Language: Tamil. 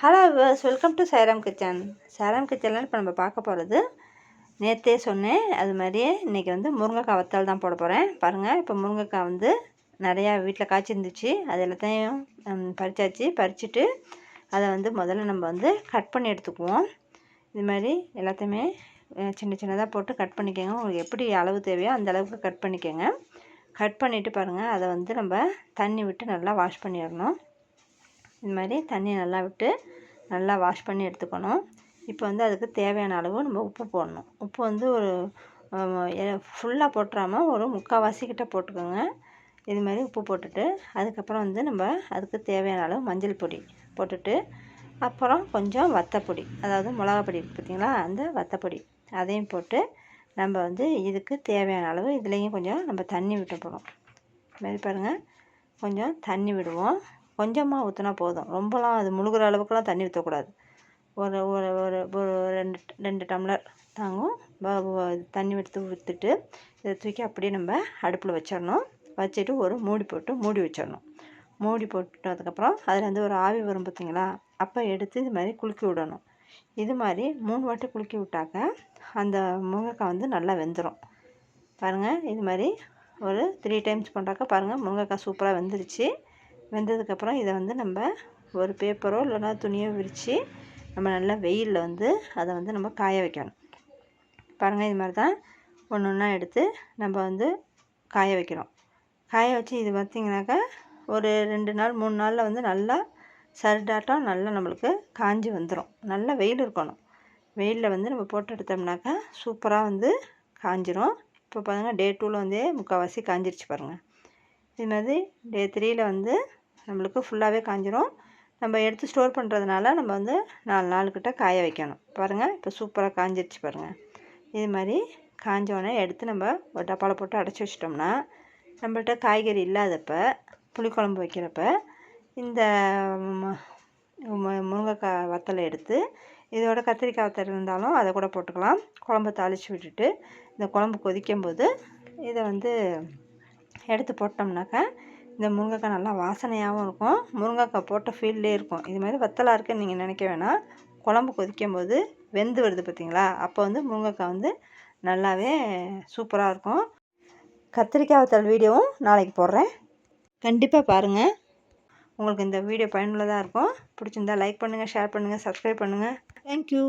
Hello viewers, welcome to Sairam kitchen. Sairam கிச்சனில் இப்போ நம்ம பார்க்க போகிறது, நேற்றே சொன்னேன் அது மாதிரியே இன்றைக்கி வந்து முருங்கைக்காய் வத்தல் தான் போட போகிறேன். பாருங்கள், இப்போ முருங்கைக்காய் வந்து நிறையா வீட்டில் காய்ச்சிருந்துச்சு. அது எல்லாத்தையும் பறிச்சுட்டு அதை வந்து முதல்ல நம்ம வந்து கட் பண்ணி எடுத்துக்குவோம். இது மாதிரி எல்லாத்தையுமே சின்ன சின்னதாக போட்டு கட் பண்ணிக்கோங்க. உங்களுக்கு எப்படி அளவு தேவையோ அந்த அளவுக்கு கட் பண்ணிக்கோங்க. கட் பண்ணிவிட்டு பாருங்கள், அதை வந்து நம்ம தண்ணி விட்டு நல்லா வாஷ் பண்ணிடணும். இது மாதிரி தண்ணி நல்லா விட்டு நல்லா வாஷ் பண்ணி எடுத்துக்கணும். இப்போ வந்து அதுக்கு தேவையான அளவு நம்ம உப்பு போடணும். உப்பு வந்து ஒரு ஃபுல்லாக போட்டுறாமல் ஒரு முக்கால்வாசிக்கிட்ட போட்டுக்கோங்க. இது மாதிரி உப்பு போட்டுட்டு அதுக்கப்புறம் வந்து நம்ம அதுக்கு தேவையான அளவு மஞ்சள் பொடி போட்டுட்டு, அப்புறம் கொஞ்சம் வத்தப்பொடி, அதாவது மிளகா பொடி இருக்குது பார்த்திங்களா, அந்த வத்தப்பொடி அதையும் போட்டு நம்ம வந்து இதுக்கு தேவையான அளவு இதுலேயும் கொஞ்சம் நம்ம தண்ணி விட்டு போகணும். இது மாதிரி பாருங்கள், கொஞ்சம் தண்ணி விடுவோம். கொஞ்சமாக ஊற்றினா போதும், ரொம்பலாம் அது முழுகிற அளவுக்குலாம் தண்ணி ஊற்றக்கூடாது. ஒரு ஒரு ஒரு ஒரு ரெண்டு டம்ளர் தாங்கும் தண்ணி ஊற்றிட்டு இதை தூக்கி அப்படியே நம்ம அடுப்பில் வச்சிடணும். வச்சுட்டு ஒரு மூடி வச்சிடணும். மூடி போட்டதுக்கப்புறம் அதில் வந்து ஒரு ஆவி வரும் பார்த்திங்களா, அப்போ எடுத்து இது மாதிரி குலுக்கி விடணும். இது மாதிரி 3 வாட்டி குலுக்கி விட்டாக்க அந்த முருங்கைக்காய் வந்து நல்லா வெந்துடும். பாருங்கள், இது மாதிரி ஒரு 3 டைம்ஸ் பண்ணுறாக்க பாருங்கள், முருங்கைக்காய் சூப்பராக வெந்துருச்சு. வெந்ததுக்கப்புறம் இதை வந்து நம்ம ஒரு பேப்பரோ இல்லைனா துணியோ விரித்து நம்ம நல்லா வெயிலில் வந்து அதை வந்து நம்ம காய வைக்கணும். பாருங்கள், இது மாதிரி தான் ஒன்று ஒன்றா எடுத்து நம்ம வந்து காய வைக்கிறோம். காய வச்சு இது பார்த்திங்கனாக்கா ஒரு 2 நாள் 3 நாளில் வந்து நல்லா சருடாட்டம் நல்லா நம்மளுக்கு காஞ்சி வந்துடும். நல்லா வெயில் இருக்கணும். வெயிலில் வந்து நம்ம போட்டு எடுத்தோம்னாக்கா சூப்பராக வந்து காஞ்சிரும். இப்போ பாருங்கள், டே 2ல் வந்து முக்கால்வாசி காஞ்சிருச்சு பாருங்கள். இது மாதிரி டே 3ல் வந்து நம்மளுக்கு ஃபுல்லாகவே காஞ்சிரும். நம்ம எடுத்து ஸ்டோர் பண்ணுறதுனால நம்ம வந்து 4 நாளுக்கிட்ட காய வைக்கணும். பாருங்கள், இப்போ சூப்பராக காஞ்சிருச்சு பாருங்கள். இது மாதிரி காஞ்சோடனே எடுத்து நம்ம ஒரு டப்பாவில் போட்டு அடைச்சி வச்சிட்டோம்னா, நம்மள்கிட்ட காய்கறி இல்லாதப்ப புளிக்குழம்பு வைக்கிறப்ப இந்த முருங்கைக்காய் வத்தலை எடுத்து இதோட கத்திரிக்காய் வத்தல் இருந்தாலும் அதை கூட போட்டுக்கலாம். குழம்பு தாளித்து விட்டுட்டு இந்த குழம்பு கொதிக்கும்போது இதை வந்து எடுத்து போட்டோம்னாக்கா இந்த முருங்கைக்காய் நல்லா வாசனையாகவும் இருக்கும். முருங்கைக்காய் போட்ட ஃபீல்லே இருக்கும். இது மாதிரி வத்தலாக இருக்குன்னு நீங்கள் நினைக்க வேணாம். குழம்பு கொதிக்கும் போது வெந்து வருது பார்த்திங்களா, அப்போ வந்து முருங்கைக்காய் வந்து நல்லாவே சூப்பராக இருக்கும். கத்திரிக்காய் வத்தல் வீடியோவும் நாளைக்கு போடுறேன், கண்டிப்பாக பாருங்கள். உங்களுக்கு இந்த வீடியோ பயனுள்ளதாக இருக்கும். பிடிச்சிருந்தா லைக் பண்ணுங்கள், ஷேர் பண்ணுங்கள், சப்ஸ்கிரைப் பண்ணுங்கள். தேங்க்யூ.